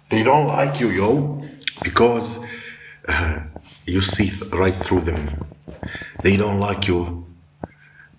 They don't like you, yo, because you see right through them. They don't like you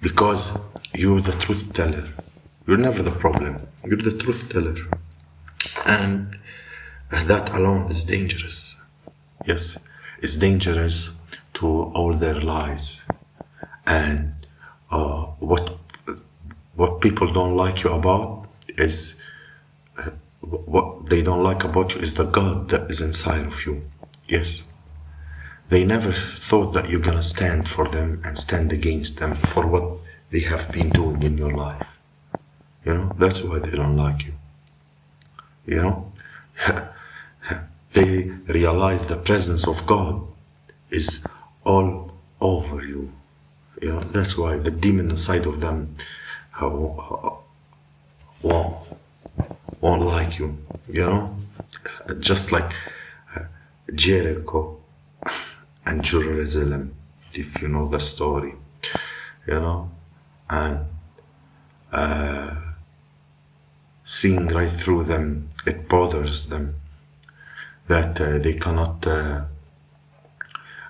because you're the truth teller. You're never the problem. You're the truth teller. And that alone is dangerous. Yes, it's dangerous to all their lies. And what people don't like you about is what they don't like about you is the God that is inside of you. Yes. They never thought that you're gonna stand for them and stand against them for what they have been doing in your life. You know, that's why they don't like you. You know, they realize the presence of God is all over you. You know, that's why the demon inside of them won't like you. You know, just like Jericho and Jerusalem, if you know the story, you know, and seeing right through them, it bothers them that they cannot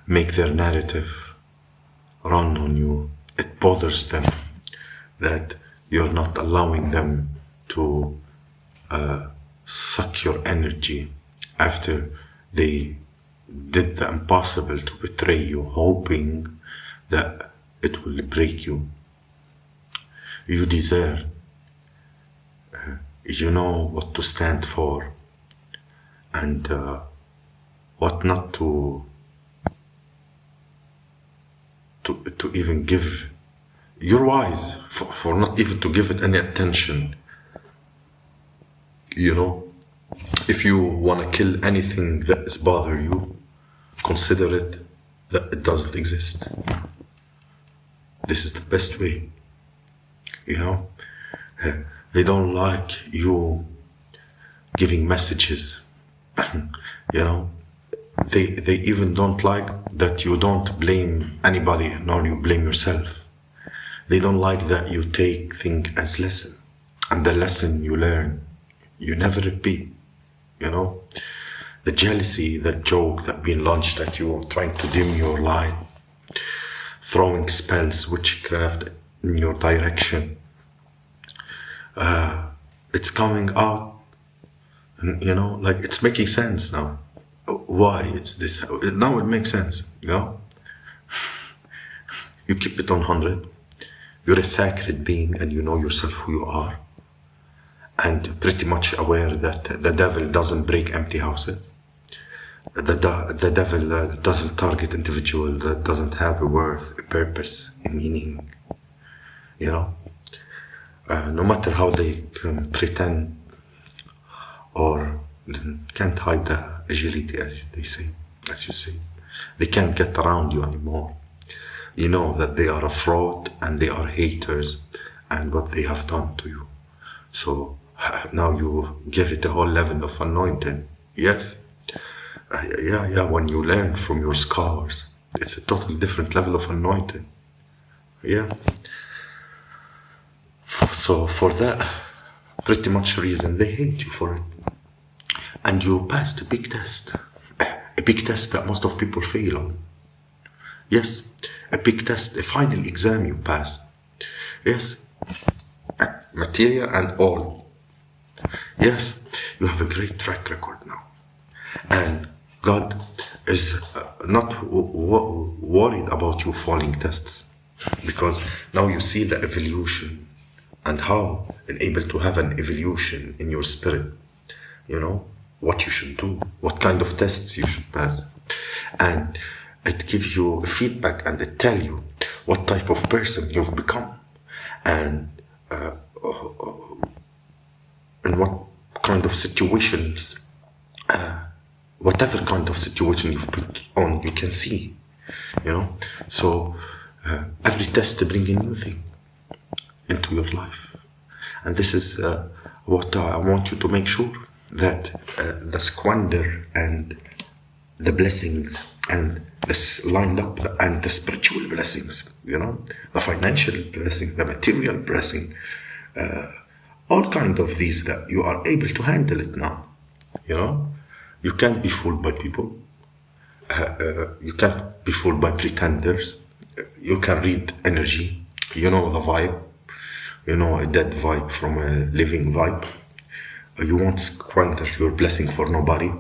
make their narrative run on you. It bothers them that you're not allowing them to suck your energy after they did the impossible to betray you, hoping that it will break you. You deserve. You know what to stand for and what not to even give. You're wise for not even to give it any attention. You know, if you want to kill anything that is bother you, consider it that it doesn't exist. This is the best way. You know, they don't like you giving messages. You know, they even don't like that you don't blame anybody nor you blame yourself. They don't like that you take things as lesson, and the lesson you learn you never repeat. You know, the jealousy, that joke that being launched at you, trying to dim your light, throwing spells, witchcraft in your direction. It's coming out, you know, like it's making sense now. Why it's this? Now it makes sense, you know. You keep it on 100. You're a sacred being and you know yourself who you are. And pretty much aware that the devil doesn't break empty houses. The devil doesn't target individual that doesn't have a worth, a purpose, a meaning. You know, no matter how they can pretend or can't hide the agility, as they say, as you say, they can't get around you anymore. You know that they are a fraud and they are haters and what they have done to you. So now you give it a whole level of anointing. Yes. Yeah, when you learn from your scars, it's a totally different level of anointing. Yeah. So for that pretty much reason, they hate you for it. And you passed a big test that most of people fail on. Yes, a big test, a final exam you passed. Yes, material and all. Yes, you have a great track record now. And God is not worried about you falling tests, because now you see the evolution and how able to have an evolution in your spirit. You know, what you should do, what kind of tests you should pass. And it gives you feedback and it tells you what type of person you've become and in what kind of situations, whatever kind of situation you've put on, you can see, you know. So every test brings a new thing into your life. And this is what I want you to make sure that the squander and the blessings and this lined up and the spiritual blessings, you know, the financial blessing, the material blessing, all kind of these, that you are able to handle it now. You know, you can't be fooled by people. You can't be fooled by pretenders. You can read energy. You know the vibe. You know a dead vibe from a living vibe. You won't squander your blessing for nobody.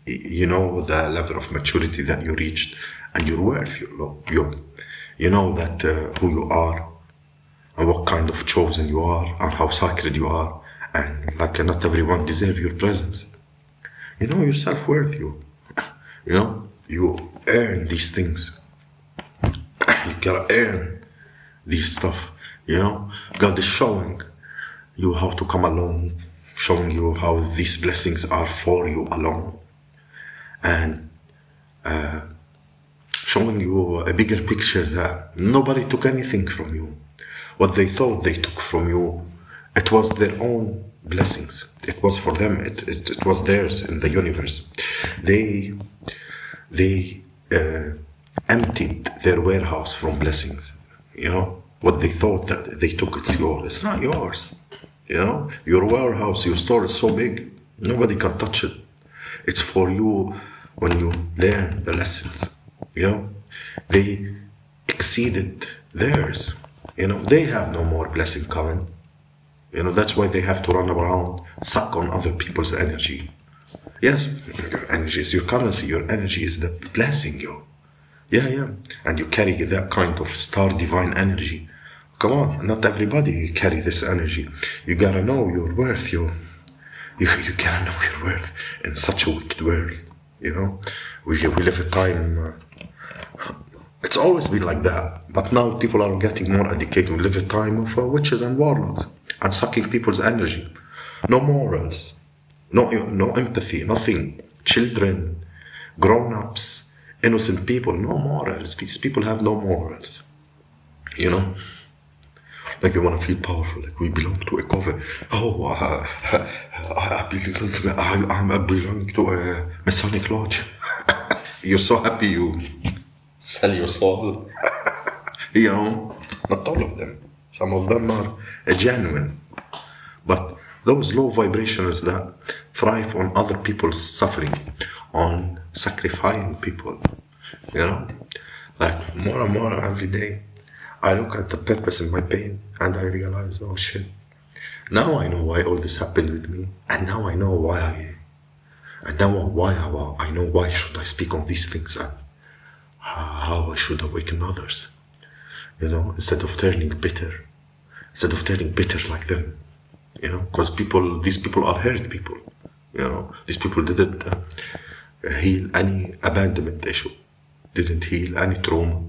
You know the level of maturity that you reached and your worth. You know that who you are and what kind of chosen you are and how sacred you are. And like not everyone deserves your presence. You know your self-worth. You know, you earn these things. You gotta earn these stuff. You know, God is showing you how to come along, showing you how these blessings are for you alone, and showing you a bigger picture that nobody took anything from you. What they thought they took from you, it was their own blessings. It was for them. It was theirs in the universe. They emptied their warehouse from blessings. You know, what they thought that they took, it's yours. It's not yours. You know, your warehouse, your store is so big, nobody can touch it. It's for you when you learn the lessons. You know, they exceeded theirs. You know, they have no more blessing coming. You know, that's why they have to run around, suck on other people's energy. Yes, your energy is your currency. Your energy is the blessing you. Yeah. And you carry that kind of star divine energy. Come on, not everybody carry this energy. You gotta know your worth. You gotta know your worth in such a wicked world. You know, we live a time. It's always been like that, but now people are getting more educated. We live a time of witches and warlocks and sucking people's energy. No morals, no empathy, nothing. Children, grown-ups, innocent people, no morals. These people have no morals. You know, like they want to feel powerful, like we belong to a cover. Oh, I belong to a Masonic lodge. You're so happy you sell your soul. You know, not all of them. Some of them are genuine. But those low vibrations that thrive on other people's suffering, on sacrificing people, you know, like more and more every day, I look at the purpose in my pain and I realize, oh shit, now I know why all this happened with me, and now I know why I know why should I speak on these things and how I should awaken others, you know, instead of turning bitter like them, you know, because these people are hurt people, you know, these people didn't heal any abandonment issue, didn't heal any trauma,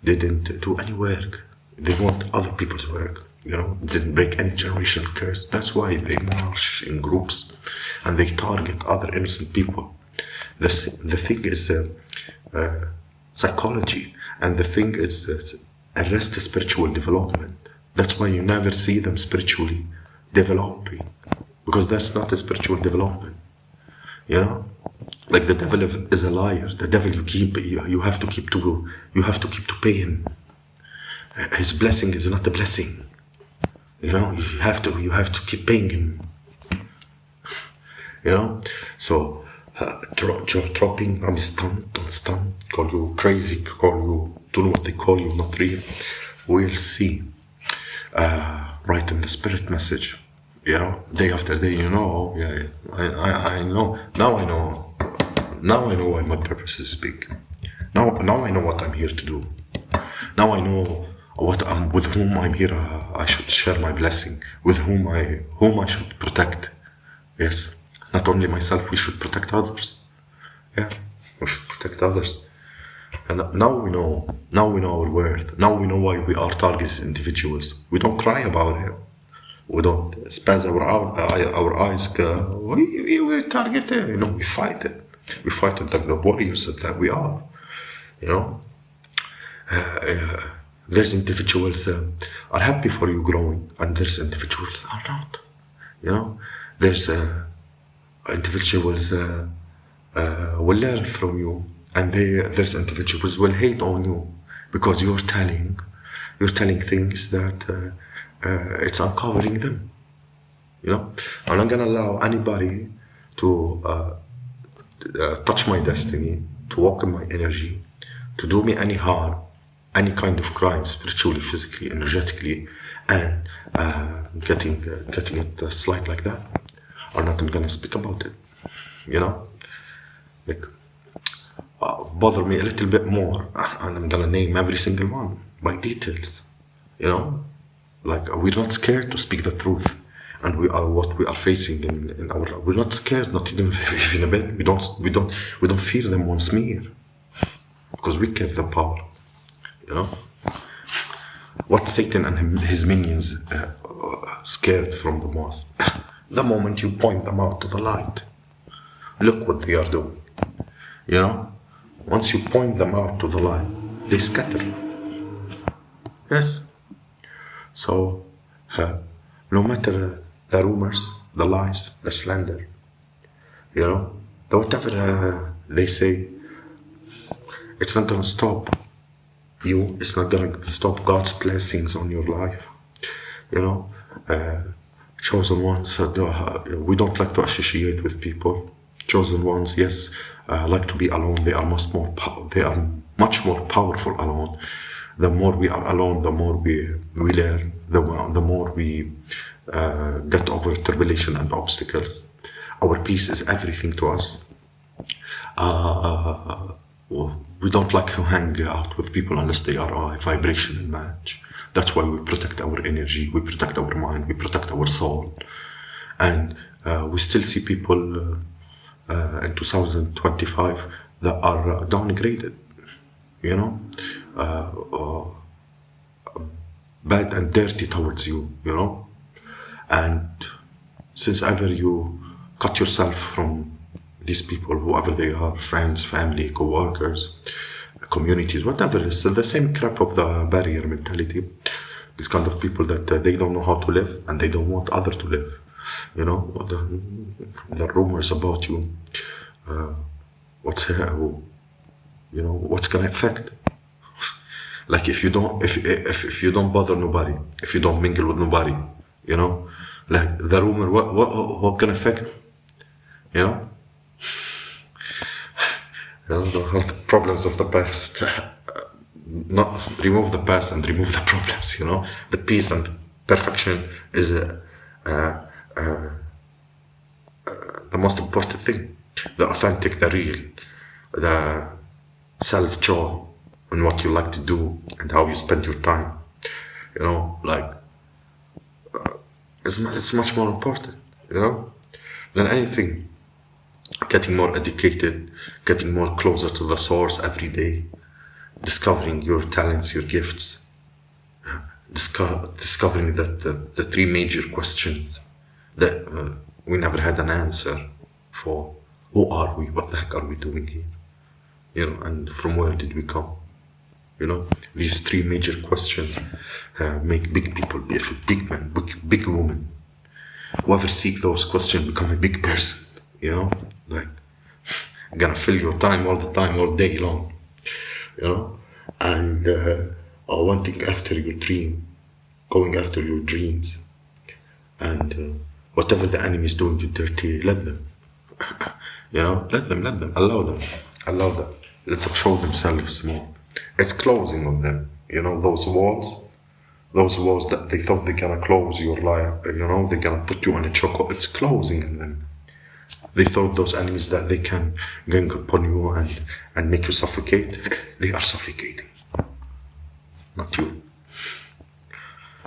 didn't do any work. They want other people's work, you know, didn't break any generational curse. That's why they march in groups and they target other innocent people. The thing is psychology, and the thing is arrest spiritual development. That's why you never see them spiritually developing, because that's not a spiritual development, you know. Like the devil is a liar. The devil you have to keep to pay him. His blessing is not a blessing. You know, you have to keep paying him. You know, so dropping. I'm stunned, don't stun. Call you crazy. Call you don't know what they call you. Not real. We'll see. Right in the spirit message. You know, day after day. You know, yeah. I know. Now I know. Now I know why my purpose is big. Now I know what I'm here to do. Now I know with whom I'm here. I should share my blessing. With whom I should protect. Yes, not only myself. We should protect others. Yeah, we should protect others. And now we know our worth. Now we know why we are targeted individuals. We don't cry about it. We don't spaz our eyes. We were targeted. You know, we fight it. We fight it like the warriors that we are. You know, there's individuals are happy for you growing, and there's individuals are not. You know, there's individuals will learn from you, and there's individuals will hate on you because you're telling things that it's uncovering them. You know, I'm not gonna allow anybody to touch my destiny, to walk in my energy, to do me any harm, any kind of crime, spiritually, physically, energetically, and getting it slight like that, or not, I'm gonna speak about it. You know, like bother me a little bit more, and I'm gonna name every single one by details. You know, like we're not scared to speak the truth, and we are what we are facing in our. We're not scared, not even a bit. We don't fear them one smear, because we carry the power. You know, what Satan and his minions scared from the most. The moment you point them out to the light, look what they are doing. You know, once you point them out to the light, they scatter. Yes. So, no matter the rumors, the lies, the slander, you know, whatever they say, it's not gonna stop you. It's not gonna stop God's blessings on your life. You know, chosen ones, we don't like to associate with people. Chosen ones, yes, like to be alone. They are much more powerful alone. The more we are alone, the more we learn. The more we get over tribulation and obstacles. Our peace is everything to us. We don't like to hang out with people unless they are a vibrational match. That's why we protect our energy, we protect our mind, we protect our soul. And we still see people in 2025 that are downgraded, you know, bad and dirty towards you, you know. And since ever you cut yourself from these people, whoever they are, friends, family, co-workers, communities, whatever, it's the same crap of the barrier mentality. These kind of people that they don't know how to live and they don't want others to live. You know, the rumors about you, what's gonna affect. Like if you don't bother nobody, if you don't mingle with nobody, you know, like the rumor, what can affect, you know? You know, the problems of the past. Not remove the past and remove the problems. You know, the peace and perfection is the most important thing. The authentic, the real, the self-joy in what you like to do and how you spend your time. You know, like it's much more important. You know, than anything. Getting more educated, getting more closer to the source every day, discovering your talents, your gifts, discovering that the three major questions that we never had an answer for. Who are we? What the heck are we doing here? You know, and from where did we come? You know, these three major questions make big people beautiful, big men, big women. Whoever seek those questions become a big person. You know, like gonna fill your time all the time, all day long. You know, and wanting after your dream, going after your dreams, and whatever the enemy is doing you dirty, let them. You know, let them, allow them, let them show themselves more. It's closing on them. You know, those walls that they thought they're gonna close your life. You know, they're gonna put you on a chokehold. It's closing on them. They thought those enemies that they can gang upon you and make you suffocate. They are suffocating. Not you.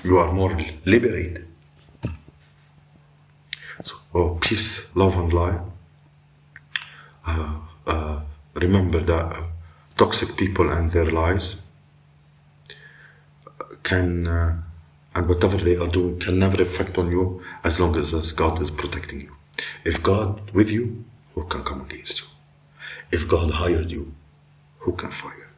You are more liberated. So, peace, love, and light. Remember that toxic people and their lies can, and whatever they are doing, can never affect on you as long as God is protecting you. If God with you, who can come against you? If God hired you, who can fire?